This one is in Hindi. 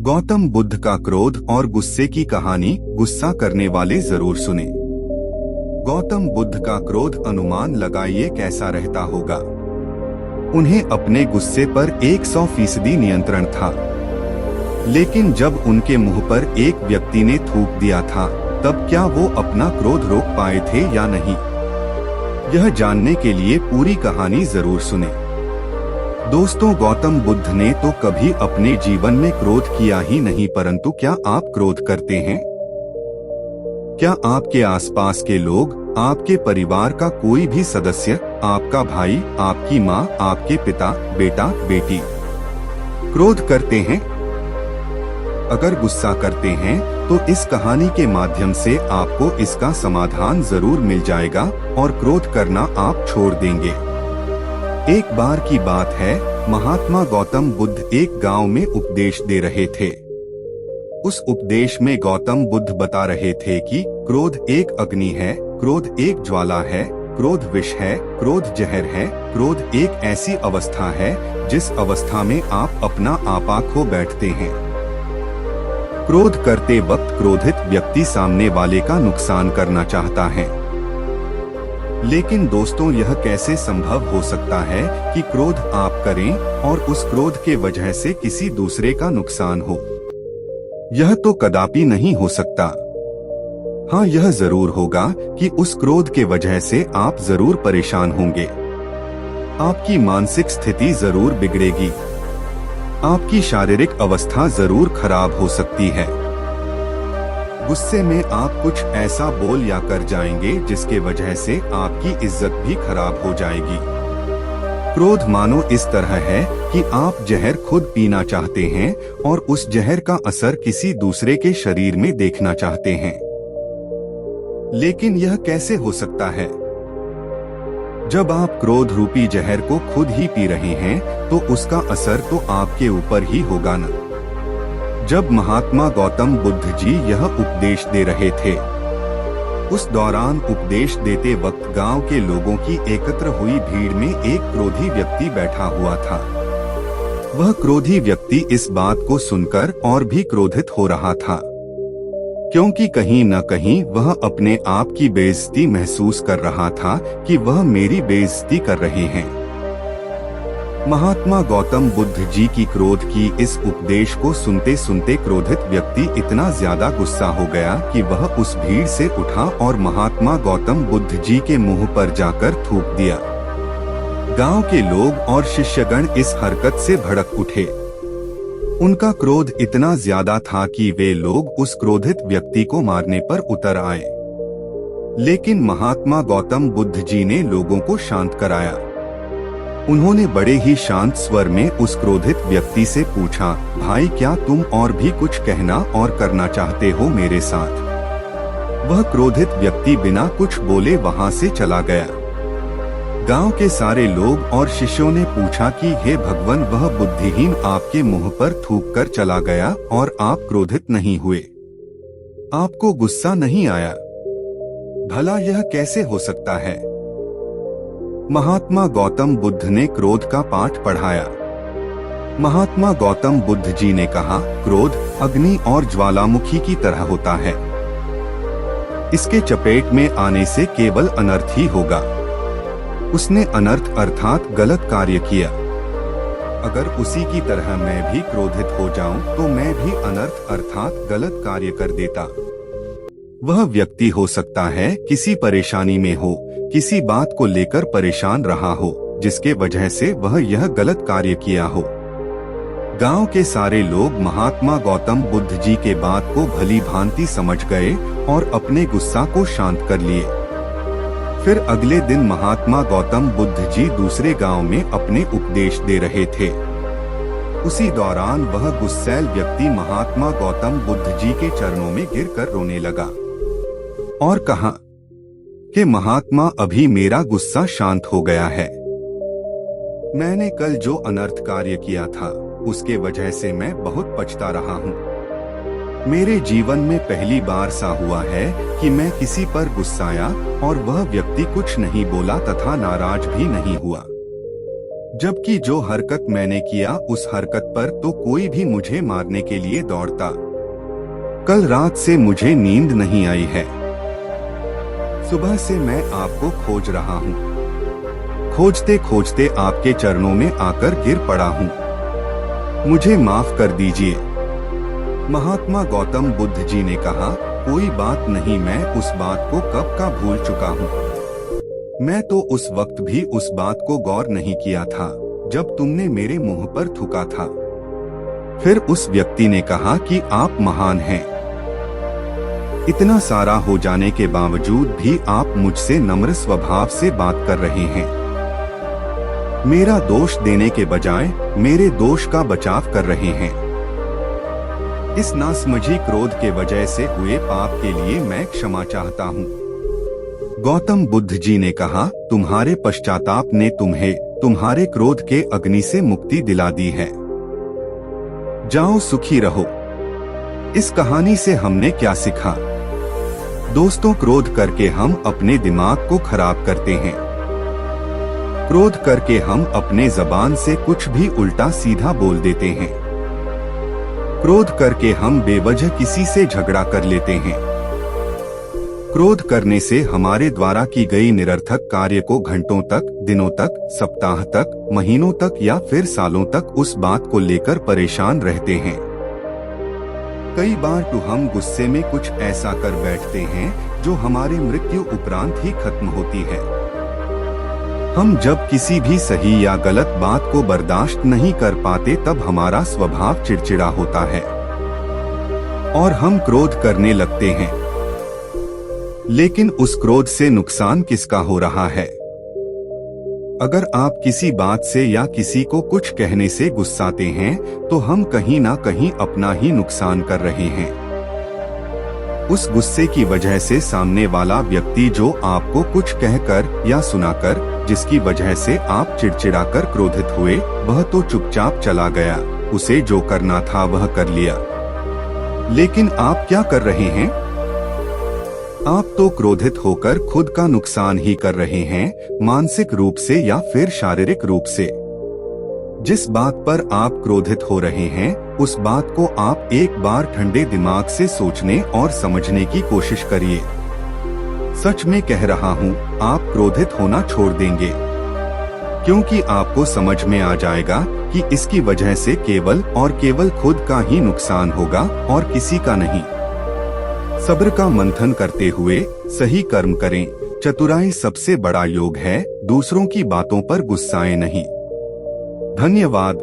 गौतम बुद्ध का क्रोध और गुस्से की कहानी गुस्सा करने वाले जरूर सुने। गौतम बुद्ध का क्रोध अनुमान लगाइए कैसा रहता होगा। उन्हें अपने गुस्से पर 100% नियंत्रण था, लेकिन जब उनके मुंह पर एक व्यक्ति ने थूक दिया था तब क्या वो अपना क्रोध रोक पाए थे या नहीं। यह जानने के लिए पूरी कहानी जरूर सुने। दोस्तों, गौतम बुद्ध ने तो कभी अपने जीवन में क्रोध किया ही नहीं, परंतु क्या आप क्रोध करते हैं? क्या आपके आसपास के लोग, आपके परिवार का कोई भी सदस्य, आपका भाई, आपकी माँ, आपके पिता, बेटा, बेटी क्रोध करते हैं? अगर गुस्सा करते हैं तो इस कहानी के माध्यम से आपको इसका समाधान जरूर मिल जाएगा और क्रोध करना आप छोड़ देंगे। एक बार की बात है, महात्मा गौतम बुद्ध एक गांव में उपदेश दे रहे थे। उस उपदेश में गौतम बुद्ध बता रहे थे कि क्रोध एक अग्नि है, क्रोध एक ज्वाला है, क्रोध विष है, क्रोध जहर है, क्रोध एक ऐसी अवस्था है जिस अवस्था में आप अपना आपा खो बैठते हैं। क्रोध करते वक्त क्रोधित व्यक्ति सामने वाले का नुकसान करना चाहता है। लेकिन दोस्तों, यह कैसे संभव हो सकता है कि क्रोध आप करें और उस क्रोध के वजह से किसी दूसरे का नुकसान हो? यह तो कदापि नहीं हो सकता। हाँ, यह जरूर होगा कि उस क्रोध के वजह से आप जरूर परेशान होंगे। आपकी मानसिक स्थिति जरूर बिगड़ेगी। आपकी शारीरिक अवस्था जरूर खराब हो सकती है। गुस्से में आप कुछ ऐसा बोल या कर जाएंगे जिसके वजह से आपकी इज्जत भी खराब हो जाएगी। क्रोध मानो इस तरह है कि आप जहर खुद पीना चाहते हैं और उस जहर का असर किसी दूसरे के शरीर में देखना चाहते हैं। लेकिन यह कैसे हो सकता है? जब आप क्रोध रूपी जहर को खुद ही पी रहे हैं तो उसका असर तो आपके ऊपर ही होगा न। जब महात्मा गौतम बुद्ध जी यह उपदेश दे रहे थे, उस दौरान उपदेश देते वक्त गांव के लोगों की एकत्र हुई भीड़ में एक क्रोधी व्यक्ति बैठा हुआ था। वह क्रोधी व्यक्ति इस बात को सुनकर और भी क्रोधित हो रहा था, क्योंकि कहीं न कहीं वह अपने आप की बेइज्जती महसूस कर रहा था कि वह मेरी बेइज्जती कर रहे हैं। महात्मा गौतम बुद्ध जी की क्रोध की इस उपदेश को सुनते सुनते क्रोधित व्यक्ति इतना ज्यादा गुस्सा हो गया कि वह उस भीड़ से उठा और महात्मा गौतम बुद्ध जी के मुंह पर जाकर थूक दिया। गांव के लोग और शिष्यगण इस हरकत से भड़क उठे। उनका क्रोध इतना ज्यादा था कि वे लोग उस क्रोधित व्यक्ति को मारने पर उतर आए। लेकिन महात्मा गौतम बुद्ध जी ने लोगों को शांत कराया। उन्होंने बड़े ही शांत स्वर में उस क्रोधित व्यक्ति से पूछा, भाई, क्या तुम और भी कुछ कहना और करना चाहते हो मेरे साथ? वह क्रोधित व्यक्ति बिना कुछ बोले वहां से चला गया। गांव के सारे लोग और शिष्यों ने पूछा कि हे भगवान, वह बुद्धिहीन आपके मुंह पर थूक कर चला गया और आप क्रोधित नहीं हुए, आपको गुस्सा नहीं आया? भला यह कैसे हो सकता है? महात्मा गौतम बुद्ध ने क्रोध का पाठ पढ़ाया। महात्मा गौतम बुद्ध जी ने कहा, क्रोध अग्नि और ज्वालामुखी की तरह होता है। इसके चपेट में आने से केवल अनर्थ ही होगा। उसने अनर्थ अर्थात गलत कार्य किया। अगर उसी की तरह मैं भी क्रोधित हो जाऊं तो मैं भी अनर्थ अर्थात गलत कार्य कर देता। वह व्यक्ति हो सकता है किसी परेशानी में हो, किसी बात को लेकर परेशान रहा हो, जिसके वजह से वह यह गलत कार्य किया हो। गांव के सारे लोग महात्मा गौतम बुद्ध जी के बात को भली भांति समझ गए और अपने गुस्सा को शांत कर लिए। फिर अगले दिन महात्मा गौतम बुद्ध जी दूसरे गांव में अपने उपदेश दे रहे थे। उसी दौरान वह गुस्सैल व्यक्ति महात्मा गौतम बुद्ध जी के चरणों में गिरकर रोने लगा और कहा कि महात्मा, अभी मेरा गुस्सा शांत हो गया है। मैंने कल जो अनर्थ कार्य किया था उसके वजह से मैं बहुत पछता रहा हूँ। मेरे जीवन में पहली बार सा हुआ है कि मैं किसी पर गुस्साया और वह व्यक्ति कुछ नहीं बोला तथा नाराज भी नहीं हुआ। जबकि जो हरकत मैंने किया उस हरकत पर तो कोई भी मुझे मारने के लिए दौड़ता। कल रात से मुझे नींद नहीं आई है। सुबह से मैं आपको खोज रहा हूँ। खोजते खोजते आपके चरणों में आकर गिर पड़ा हूँ। मुझे माफ कर दीजिए। महात्मा गौतम बुद्ध जी ने कहा, कोई बात नहीं, मैं उस बात को कब का भूल चुका हूँ। मैं तो उस वक्त भी उस बात को गौर नहीं किया था जब तुमने मेरे मुंह पर थूका था। फिर उस व्यक्ति ने कहा कि आप महान हैं। इतना सारा हो जाने के बावजूद भी आप मुझसे नम्र स्वभाव से बात कर रहे हैं। मेरा दोष देने के बजाय मेरे दोष का बचाव कर रहे हैं। इस नासमझी क्रोध के वजह से हुए पाप के लिए मैं क्षमा चाहता हूँ। गौतम बुद्ध जी ने कहा, तुम्हारे पश्चाताप ने तुम्हें तुम्हारे क्रोध के अग्नि से मुक्ति दिला दी है। जाओ सुखी रहो। इस कहानी से हमने क्या सीखा? दोस्तों, क्रोध करके हम अपने दिमाग को खराब करते हैं। क्रोध करके हम अपने जबान से कुछ भी उल्टा सीधा बोल देते हैं। क्रोध करके हम बेवजह किसी से झगड़ा कर लेते हैं। क्रोध करने से हमारे द्वारा की गई निरर्थक कार्य को घंटों तक, दिनों तक, सप्ताह तक, महीनों तक या फिर सालों तक उस बात को लेकर परेशान रहते हैं। कई बार तो हम गुस्से में कुछ ऐसा कर बैठते हैं जो हमारे मृत्यु उपरांत ही खत्म होती है। हम जब किसी भी सही या गलत बात को बर्दाश्त नहीं कर पाते तब हमारा स्वभाव चिड़चिड़ा होता है और हम क्रोध करने लगते हैं। लेकिन उस क्रोध से नुकसान किसका हो रहा है? अगर आप किसी बात से या किसी को कुछ कहने से गुस्साते हैं तो हम कहीं ना कहीं अपना ही नुकसान कर रहे हैं। उस गुस्से की वजह से सामने वाला व्यक्ति जो आपको कुछ कहकर या सुनाकर, जिसकी वजह से आप चिड़चिड़ाकर क्रोधित हुए, वह तो चुपचाप चला गया। उसे जो करना था वह कर लिया। लेकिन आप क्या कर रहे हैं? आप तो क्रोधित होकर खुद का नुकसान ही कर रहे हैं, मानसिक रूप से या फिर शारीरिक रूप से। जिस बात पर आप क्रोधित हो रहे हैं उस बात को आप एक बार ठंडे दिमाग से सोचने और समझने की कोशिश करिए। सच में कह रहा हूँ, आप क्रोधित होना छोड़ देंगे, क्योंकि आपको समझ में आ जाएगा कि इसकी वजह से केवल और केवल खुद का ही नुकसान होगा और किसी का नहीं। सब्र का मंथन करते हुए सही कर्म करें। चतुराई सबसे बड़ा योग है। दूसरों की बातों पर गुस्साएं नहीं। धन्यवाद।